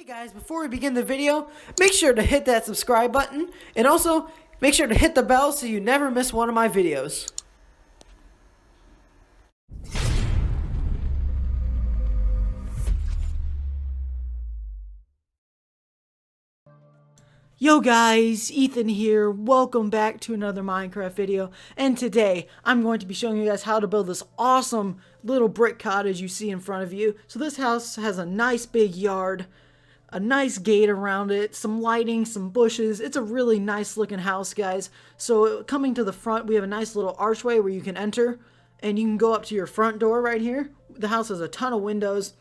Guys, before we begin the video, make sure to hit that subscribe button and also make sure to hit the bell so you never miss one of my videos. Yo guys, Ethan here. Welcome back to another Minecraft video, and today I'm going to be showing you guys how to build this awesome little brick cottage you see in front of you. So this house has a nice big yard, a nice gate around it, some lighting, some bushes. It's a really nice looking house, guys. So coming to the front, we have a nice little archway where you can enter, and you can go up to your front door right here. The house has a ton of windows,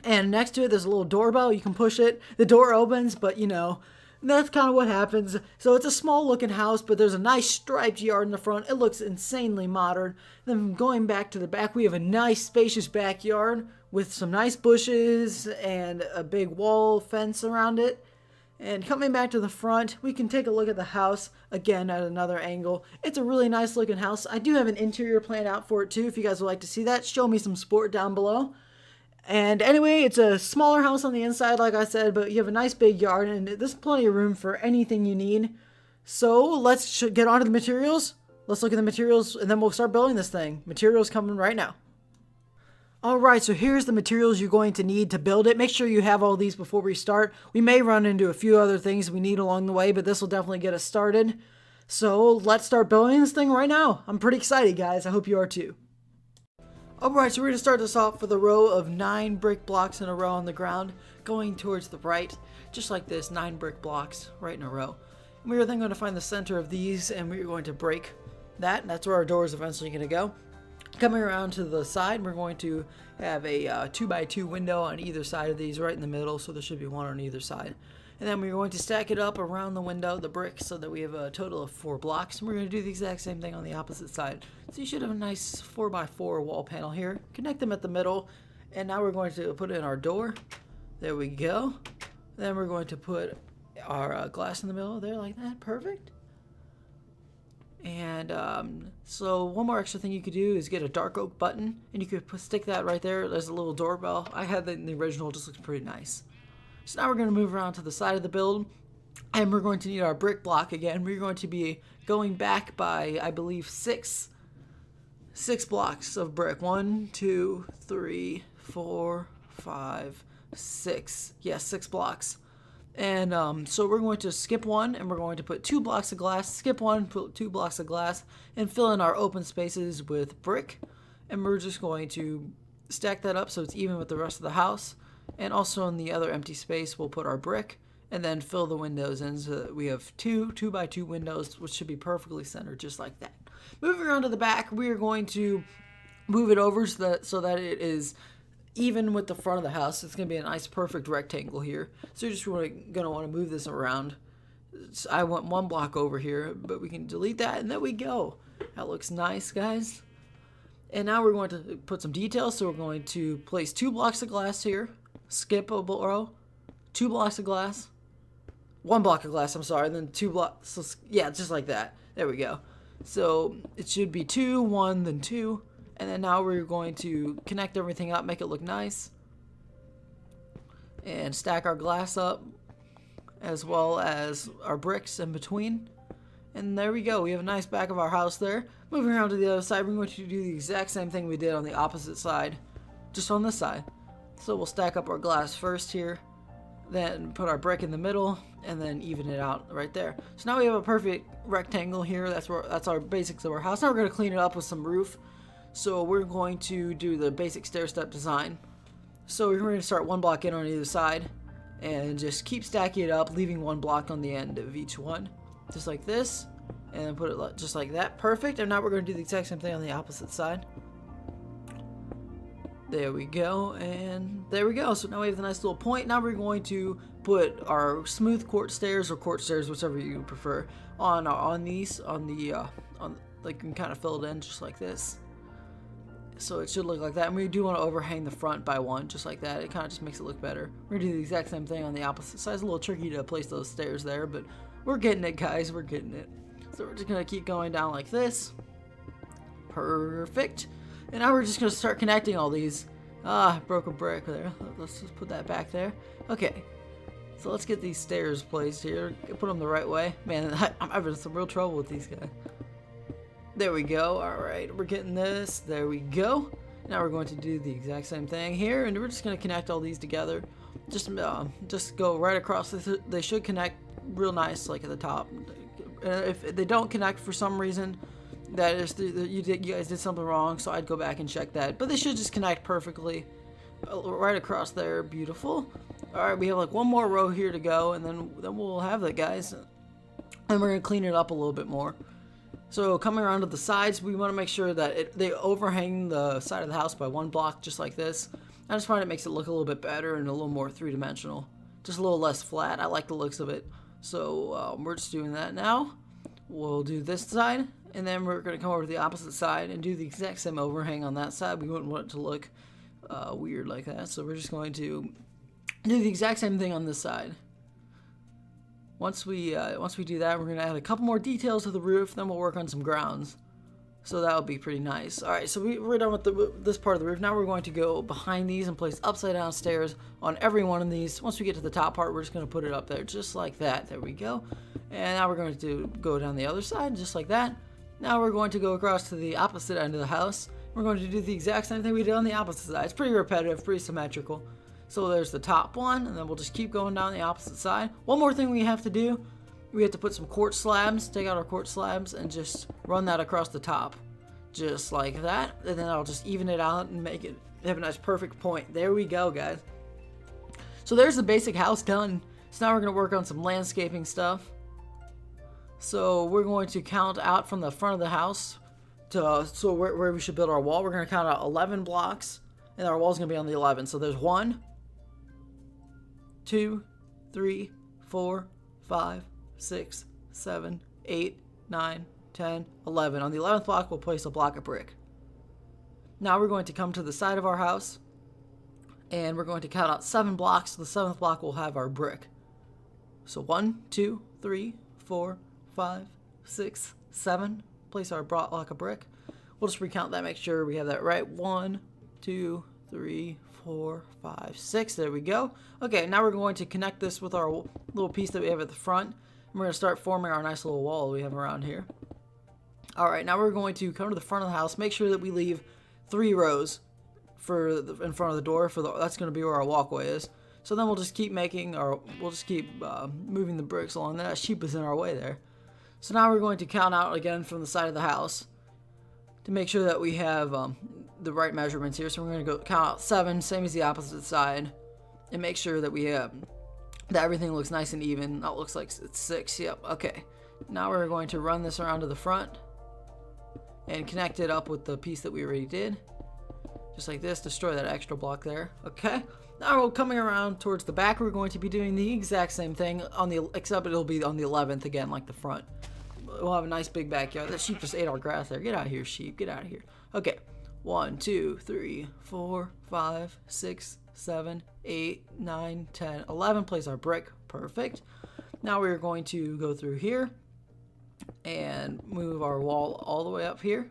and next to it there's a little doorbell. You can push it, the door opens, but you know, that's kind of what happens. So it's a small looking house, but there's a nice striped yard in the front. It looks insanely modern. Then going back to the back, we have a nice spacious backyard with some nice bushes and a big wall fence around it. And coming back to the front, we can take a look at the house again at another angle. It's a really nice looking house. I do have an interior plan out for it too. If you guys would like to see that, show me some support down below. And anyway, it's a smaller house on the inside, like I said, but you have a nice big yard, and there's plenty of room for anything you need. So let's get on to the materials. Let's look at the materials, and then we'll start building this thing. Materials coming right now. Alright, so here's the materials you're going to need to build it. Make sure you have all these before we start. We may run into a few other things we need along the way, but this will definitely get us started. So let's start building this thing right now. I'm pretty excited, guys. I hope you are too. Alright, so we're going to start this off with a row of 9 brick blocks in a row on the ground, going towards the right, just like this, 9 brick blocks right in a row. And we are then going to find the center of these, and we're going to break that, and that's where our door is eventually going to go. Coming around to the side, we're going to have a 2x2 window on either side of these, right in the middle, so there should be one on either side. And then we're going to stack it up around the window, the brick, so that we have a total of 4 blocks. And we're going to do the exact same thing on the opposite side. So you should have a nice 4x4 wall panel here. Connect them at the middle. And now we're going to put in our door. There we go. Then we're going to put our glass in the middle there like that. Perfect. And so one more extra thing you could do is get a dark oak button. And you could stick that right there. There's a little doorbell. I had that in the original. It just looks pretty nice. So now we're going to move around to the side of the build, and we're going to need our brick block again. We're going to be going back by, I believe, six blocks of brick. 1, 2, 3, 4, 5, 6. Yes, 6 blocks. And so we're going to skip one, and we're going to put 2 blocks of glass, skip one, put 2 blocks of glass, and fill in our open spaces with brick. And we're just going to stack that up so it's even with the rest of the house. And also in the other empty space, we'll put our brick and then fill the windows in so that we have 2 2x2 windows, which should be perfectly centered just like that. Moving around to the back, we are going to move it over so that it is even with the front of the house. It's going to be a nice perfect rectangle here. So you're just going to want to move this around. So I want 1 block over here, but we can delete that, and there we go. That looks nice, guys. And now we're going to put some details. So we're going to place 2 blocks of glass here. Skip a row, 2 blocks of glass, 1 block of glass, I'm sorry, then 2 blocks, so, yeah, just like that. There we go. So it should be 2, 1, then 2, and then now we're going to connect everything up, make it look nice, and stack our glass up, as well as our bricks in between. And there we go, we have a nice back of our house there. Moving around to the other side, we're going to do the exact same thing we did on the opposite side, just on this side. So we'll stack up our glass first here, then put our brick in the middle, and then even it out right there. So now we have a perfect rectangle here. That's our basics of our house. Now we're going to clean it up with some roof. So we're going to do the basic stair step design. So we're going to start 1 block in on either side, and just keep stacking it up, leaving 1 block on the end of each one, just like this, and then put it just like that. Perfect. And now we're going to do the exact same thing on the opposite side. There we go, and there we go. So now we have the nice little point. Now we're going to put our smooth quartz stairs, or quartz stairs, whichever you prefer, on these, like, you can kind of fill it in just like this. So it should look like that. And we do want to overhang the front by 1, just like that. It kind of just makes it look better. We're gonna do the exact same thing on the opposite side. It's a little tricky to place those stairs there, but we're getting it, guys. We're getting it. So we're just gonna keep going down like this. Perfect. And now we're just going to start connecting all these. Ah, broke a brick there. Let's just put that back there. Okay. So let's get these stairs placed here. Put them the right way. Man, I'm having some real trouble with these guys. There we go. Alright, we're getting this. There we go. Now we're going to do the exact same thing here, and we're just going to connect all these together. Just go right across. They should connect real nice, like at the top. If they don't connect for some reason, that is you guys did something wrong, so I'd go back and check that. But they should just connect perfectly right across there. Beautiful. Alright, we have like one more row here to go, and then we'll have that, guys. And we're going to clean it up a little bit more. So coming around to the sides, we want to make sure that they overhang the side of the house by one block, just like this. I just find it makes it look a little bit better and a little more three-dimensional. Just a little less flat. I like the looks of it. So we're just doing that now. We'll do this side, and then we're going to come over to the opposite side and do the exact same overhang on that side. We wouldn't want it to look weird like that, so we're just going to do the exact same thing on this side. Once we do that, we're going to add a couple more details to the roof, then we'll work on some grounds. So that'll be pretty nice. Alright, so we're done with this part of the roof. Now we're going to go behind these and place upside down stairs on every one of these. Once we get to the top part, we're just going to put it up there just like that. There we go. And now we're going to go down the other side just like that. Now we're going to go across to the opposite end of the house. We're going to do the exact same thing we did on the opposite side. It's pretty repetitive, pretty symmetrical. So there's the top one, and then we'll just keep going down the opposite side. One more thing we have to do, we have to put some quartz slabs, take out our quartz slabs, and just run that across the top. Just like that, and then I'll just even it out and make it have a nice perfect point. There we go, guys. So there's the basic house done. So now we're going to work on some landscaping stuff. So we're going to count out from the front of the house to where we should build our wall. We're going to count out 11 blocks, and our wall's going to be on the 11. So there's 1, 2, 3, 4, 5, 6, 7, 8, 9, 10, 11. On the 11th block, we'll place a block of brick. Now we're going to come to the side of our house, and we're going to count out 7 blocks. So the 7th block will have our brick. So 1, 2, 3, 4, 5, 6, 7. Place our block of brick. We'll just recount that, make sure we have that right. 1, 2, 3, 4, 5, 6. There we go. Okay, now we're going to connect this with our little piece that we have at the front. And we're going to start forming our nice little wall we have around here. Alright, now we're going to come to the front of the house. Make sure that we leave 3 rows in front of the door. That's going to be where our walkway is. So then we'll just keep moving the bricks along. That sheep is in our way there. So now we're going to count out again from the side of the house to make sure that we have the right measurements here. So we're going to go count out 7, same as the opposite side, and make sure that we have that everything looks nice and even. That looks like it's 6. Yep. Okay. Now we're going to run this around to the front and connect it up with the piece that we already did, just like this. Destroy that extra block there. Okay. Now we're coming around towards the back. We're going to be doing the exact same thing except it'll be on the 11th again, like the front. We'll have a nice big backyard. That sheep just ate our grass there. Get out of here, sheep. Get out of here. Okay. 1, 2, 3, 4, 5, 6, 7, 8, 9, 10, 11. Place our brick. Perfect. Now we're going to go through here and move our wall all the way up here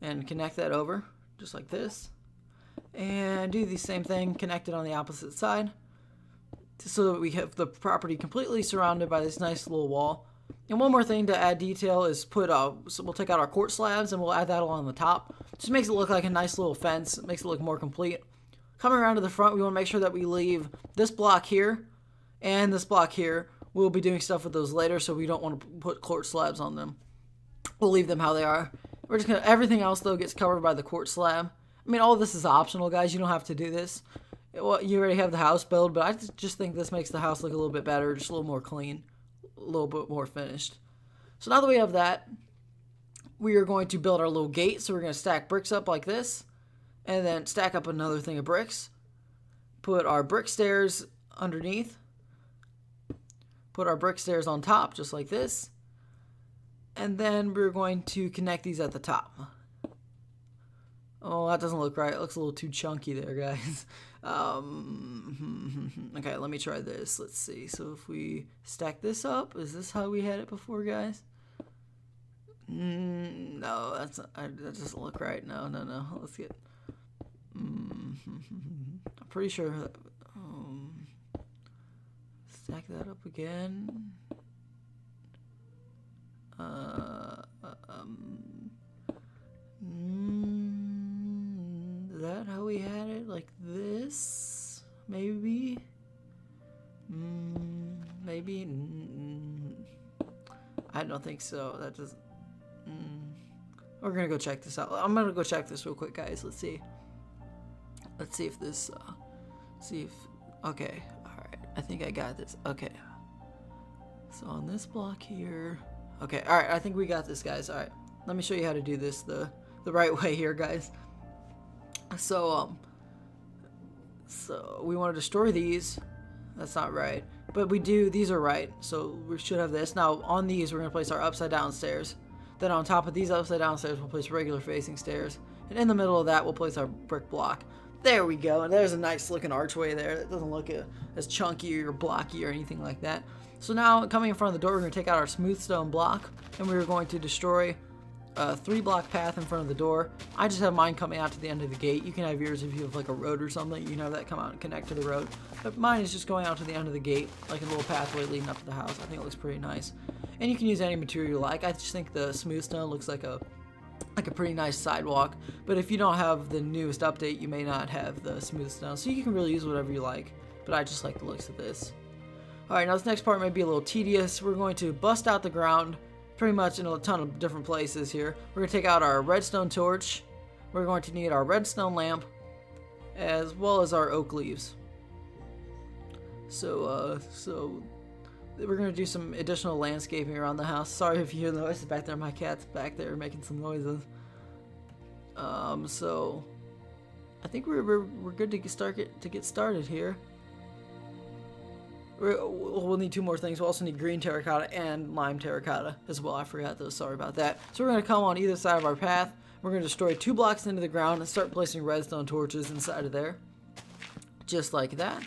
and connect that over just like this, and do the same thing, connect it on the opposite side so that we have the property completely surrounded by this nice little wall. And one more thing to add detail is so we'll take out our quartz slabs and we'll add that along the top. Just makes it look like a nice little fence. It makes it look more complete. Coming around to the front, we want to make sure that we leave this block here and this block here. We'll be doing stuff with those later, so we don't want to put quartz slabs on them. We'll leave them how they are. We're just gonna, everything else though gets covered by the quartz slab. I mean, all of this is optional, guys. You don't have to do this. Well, you already have the house built, but I just think this makes the house look a little bit better, just a little more clean, a little bit more finished. So now that we have that, we are going to build our little gate. So we're going to stack bricks up like this, and then stack up another thing of bricks. Put our brick stairs underneath. Put our brick stairs on top, just like this. And then we're going to connect these at the top. Oh, that doesn't look right. It looks a little too chunky there, guys. Okay, let me try this. Let's see. So if we stack this up, is this how we had it before, guys? No, that doesn't look right. No. Let's get... I'm pretty sure... Stack that up again. Is that how we had it? Like this? Maybe? Maybe? I don't think so. That doesn't... We're gonna go check this out. I'm gonna go check this real quick, guys. Let's see. Let's see if this... Okay. Alright. I think I got this. Okay. So on this block here... Okay. Alright. I think we got this, guys. Alright. Let me show you how to do this the right way here, guys. So we want to destroy these. That's not right. But we do, these are right. So we should have this. Now on these, we're going to place our upside down stairs. Then on top of these upside down stairs, we'll place regular facing stairs. And in the middle of that, we'll place our brick block. There we go. And there's a nice looking archway there. It doesn't look as chunky or blocky or anything like that. So now coming in front of the door, we're going to take out our smooth stone block. And we're going to destroy a 3-block path in front of the door. I just have mine coming out to the end of the gate. You can have yours if you have like a road or something. You can have that come out and connect to the road. But mine is just going out to the end of the gate, like a little pathway leading up to the house. I think it looks pretty nice. And you can use any material you like. I just think the smooth stone looks like a pretty nice sidewalk. But if you don't have the newest update, you may not have the smooth stone. So you can really use whatever you like. But I just like the looks of this. Alright, now this next part may be a little tedious. We're going to bust out the ground pretty much in a ton of different places here. We're going to take out our redstone torch. We're going to need our redstone lamp, as well as our oak leaves. So we're going to do some additional landscaping around the house. Sorry if you hear the noises back there. My cat's back there making some noises. So I think we're good to get started here. We'll need 2 more things. We'll also need green terracotta and lime terracotta as well. I forgot those. Sorry about that. So we're going to come on either side of our path. We're going to destroy 2 blocks into the ground and start placing redstone torches inside of there. Just like that.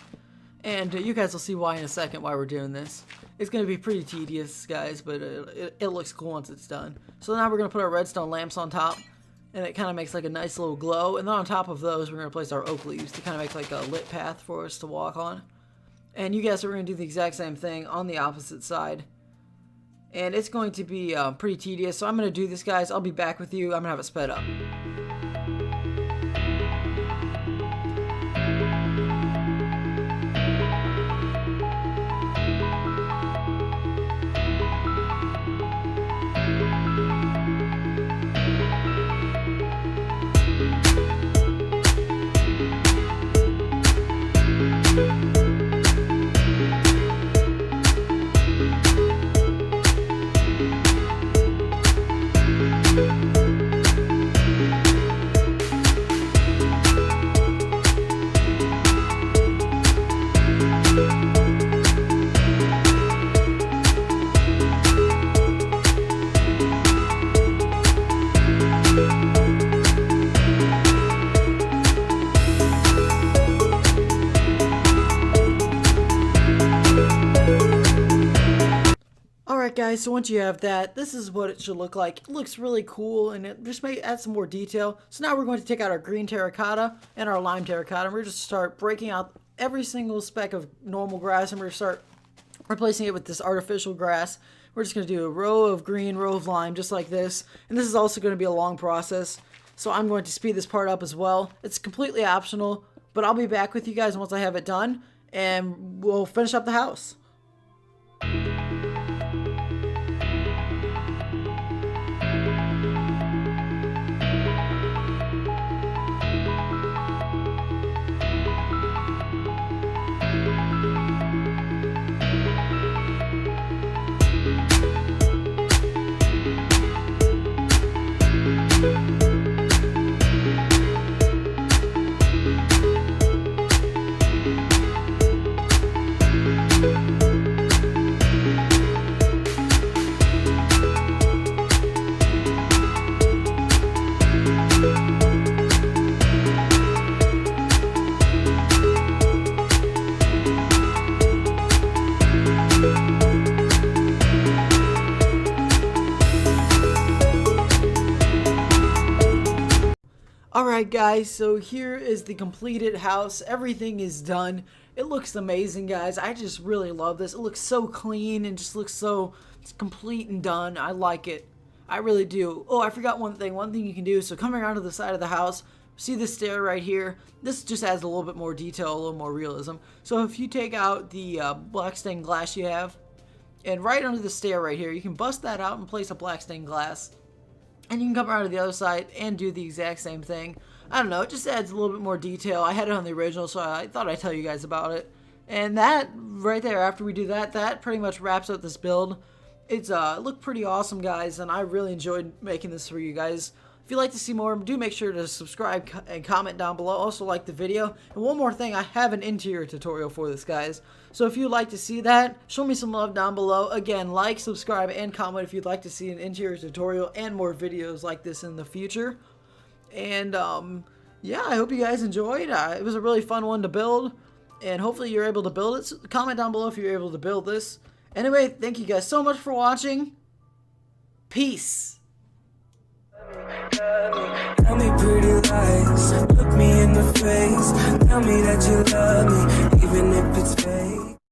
And you guys will see why in a second why we're doing this. It's going to be pretty tedious, guys, but it looks cool once it's done. So now we're going to put our redstone lamps on top. And it kind of makes like a nice little glow. And then on top of those, we're going to place our oak leaves to kind of make like a lit path for us to walk on. And you guys are going to do the exact same thing on the opposite side. And it's going to be pretty tedious. So I'm going to do this, guys. I'll be back with you. I'm going to have it sped up. Alright guys, so once you have that, this is what it should look like. It looks really cool and it just may add some more detail. So now we're going to take out our green terracotta and our lime terracotta and we're just start breaking out every single speck of normal grass and we're going to start replacing it with this artificial grass. We're just going to do a row of green, row of lime, just like this. And this is also going to be a long process, so I'm going to speed this part up as well. It's completely optional, but I'll be back with you guys once I have it done and we'll finish up the house. Alright guys, so here is the completed house. Everything is done It looks amazing, guys. I just really love this. It looks so clean and just looks so complete and done. I like it. I really do. Oh, I forgot one thing. One thing you can do, so coming around to the side of the house, see this stair right here? This just adds a little bit more detail, a little more realism. So if you take out the black stained glass you have, and right under the stair right here, you can bust that out and place a black stained glass. And you can come around to the other side and do the exact same thing. I don't know, it just adds a little bit more detail. I had it on the original, so I thought I'd tell you guys about it. And that right there, after we do that, that pretty much wraps up this build. It looked pretty awesome, guys, and I really enjoyed making this for you guys. If you'd like to see more, do make sure to subscribe and comment down below. Also like the video. And one more thing, I have an interior tutorial for this, guys. So if you'd like to see that, show me some love down below. Again, like, subscribe, and comment if you'd like to see an interior tutorial and more videos like this in the future. And yeah, I hope you guys enjoyed. It was a really fun one to build, and hopefully you're able to build it. So comment down below if you're able to build this. Anyway, thank you guys so much for watching. Peace. Tell me pretty lies, look me in the face. Tell me that you love me, even if it's fake.